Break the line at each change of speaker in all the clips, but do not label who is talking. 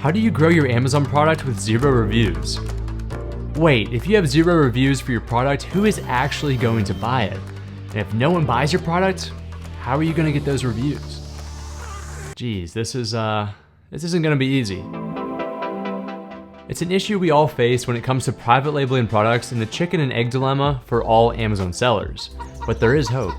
How do you grow your Amazon product with 0 reviews? Wait, if you have 0 reviews for your product, who is actually going to buy it? And if no one buys your product, how are you going to get those reviews? Geez, this isn't going to be easy. It's an issue we all face when it comes to private labeling products and the chicken and egg dilemma for all Amazon sellers. But there is hope.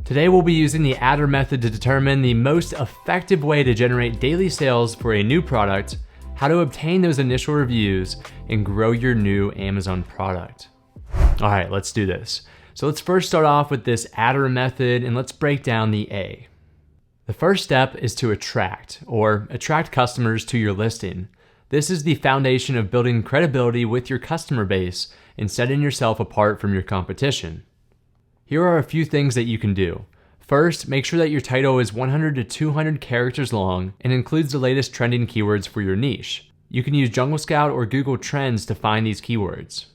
Today we'll be using the ATRR method to determine the most effective way to generate daily sales for a new product, how to obtain those initial reviews, and grow your new Amazon product. All right, let's do this. So let's first start off with this ATRR method and let's break down the A. The first step is to attract customers to your listing. This is the foundation of building credibility with your customer base and setting yourself apart from your competition. Here are a few things that you can do. First, make sure that your title is 100 to 200 characters long and includes the latest trending keywords for your niche. You can use Jungle Scout or Google Trends to find these keywords.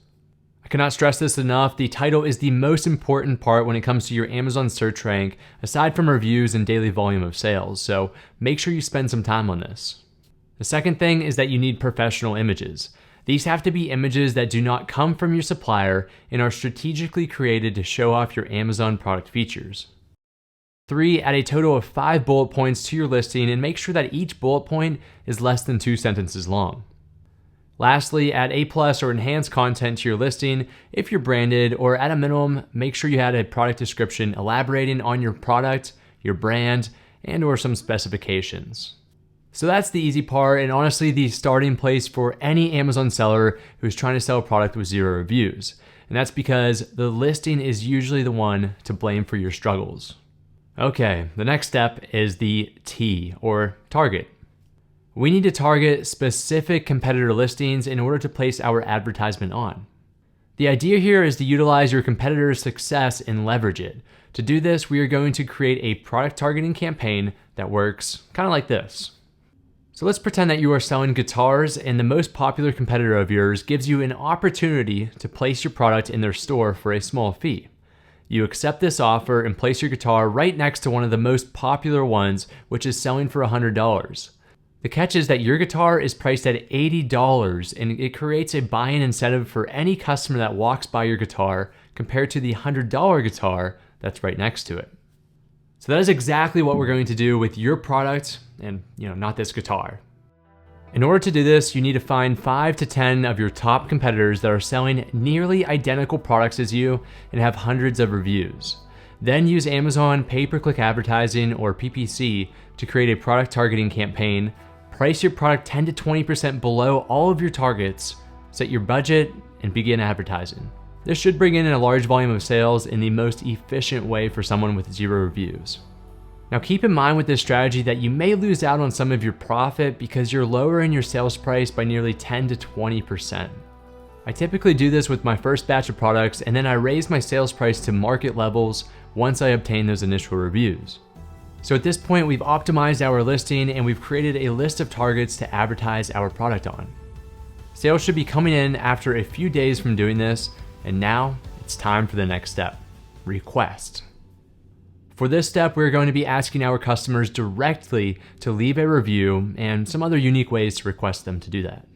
I cannot stress this enough, the title is the most important part when it comes to your Amazon search rank, aside from reviews and daily volume of sales, so make sure you spend some time on this. The second thing is that you need professional images. These have to be images that do not come from your supplier and are strategically created to show off your Amazon product features. 3, add a total of 5 bullet points to your listing and make sure that each bullet point is less than 2 sentences long. Lastly, add A+ or enhanced content to your listing if you're branded, or at a minimum, make sure you add a product description elaborating on your product, your brand, and/or some specifications. So that's the easy part, and honestly the starting place for any Amazon seller who's trying to sell a product with 0 reviews. And that's because the listing is usually the one to blame for your struggles. Okay, the next step is the T, or target. We need to target specific competitor listings in order to place our advertisement on. The idea here is to utilize your competitor's success and leverage it. To do this, we are going to create a product targeting campaign that works kind of like this. So let's pretend that you are selling guitars and the most popular competitor of yours gives you an opportunity to place your product in their store for a small fee. You accept this offer and place your guitar right next to one of the most popular ones, which is selling for $100. The catch is that your guitar is priced at $80 and it creates a buying incentive for any customer that walks by your guitar compared to the $100 guitar that's right next to it. So that is exactly what we're going to do with your product and, not this guitar. In order to do this, you need to find 5 to 10 of your top competitors that are selling nearly identical products as you and have hundreds of reviews. Then use Amazon pay-per-click advertising, or PPC, to create a product targeting campaign, price your product 10 to 20% below all of your targets, set your budget, and begin advertising. This should bring in a large volume of sales in the most efficient way for someone with 0 reviews. Now keep in mind with this strategy that you may lose out on some of your profit because you're lowering your sales price by nearly 10 to 20%. I typically do this with my first batch of products, and then I raise my sales price to market levels once I obtain those initial reviews. So at this point, we've optimized our listing and we've created a list of targets to advertise our product on. Sales should be coming in after a few days from doing this, and now it's time for the next step, request. For this step, we're going to be asking our customers directly to leave a review and some other unique ways to request them to do that.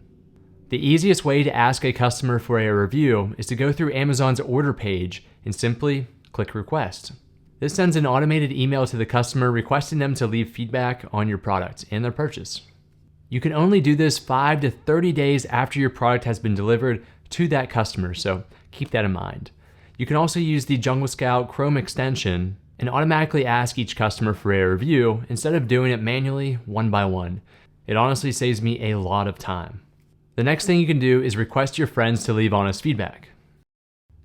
The easiest way to ask a customer for a review is to go through Amazon's order page and simply click request. This sends an automated email to the customer requesting them to leave feedback on your product and their purchase. You can only do this 5 to 30 days after your product has been delivered to that customer, so keep that in mind. You can also use the Jungle Scout Chrome extension and automatically ask each customer for a review instead of doing it manually one by one. It honestly saves me a lot of time. The next thing you can do is request your friends to leave honest feedback.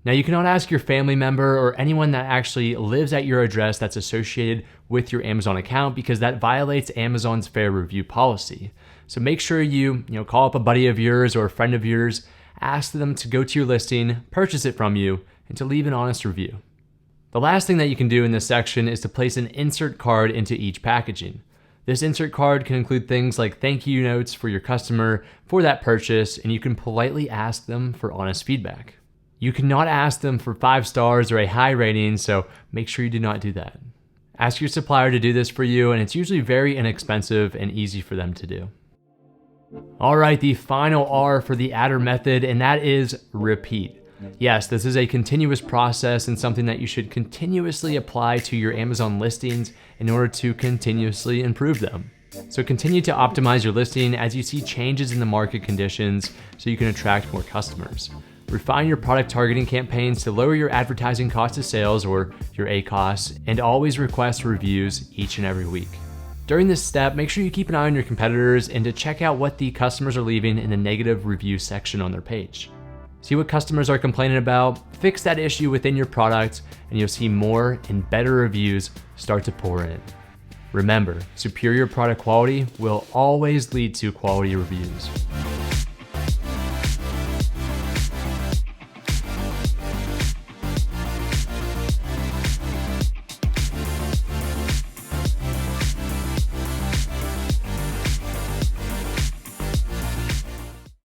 Now you cannot ask your family member or anyone that actually lives at your address that's associated with your Amazon account because that violates Amazon's fair review policy. So make sure you call up a buddy of yours or a friend of yours, ask them to go to your listing, purchase it from you, and to leave an honest review. The last thing that you can do in this section is to place an insert card into each packaging. This insert card can include things like thank you notes for your customer for that purchase, and you can politely ask them for honest feedback. You cannot ask them for 5 stars or a high rating, so make sure you do not do that. Ask your supplier to do this for you, and it's usually very inexpensive and easy for them to do. All right, the final R for the ATRR method, and that is repeat. Yes, this is a continuous process and something that you should continuously apply to your Amazon listings in order to continuously improve them. So continue to optimize your listing as you see changes in the market conditions so you can attract more customers. Refine your product targeting campaigns to lower your advertising cost of sales, or your ACoS, and always request reviews each and every week. During this step, make sure you keep an eye on your competitors and to check out what the customers are leaving in the negative review section on their page. See what customers are complaining about, fix that issue within your product, and you'll see more and better reviews start to pour in. Remember, superior product quality will always lead to quality reviews.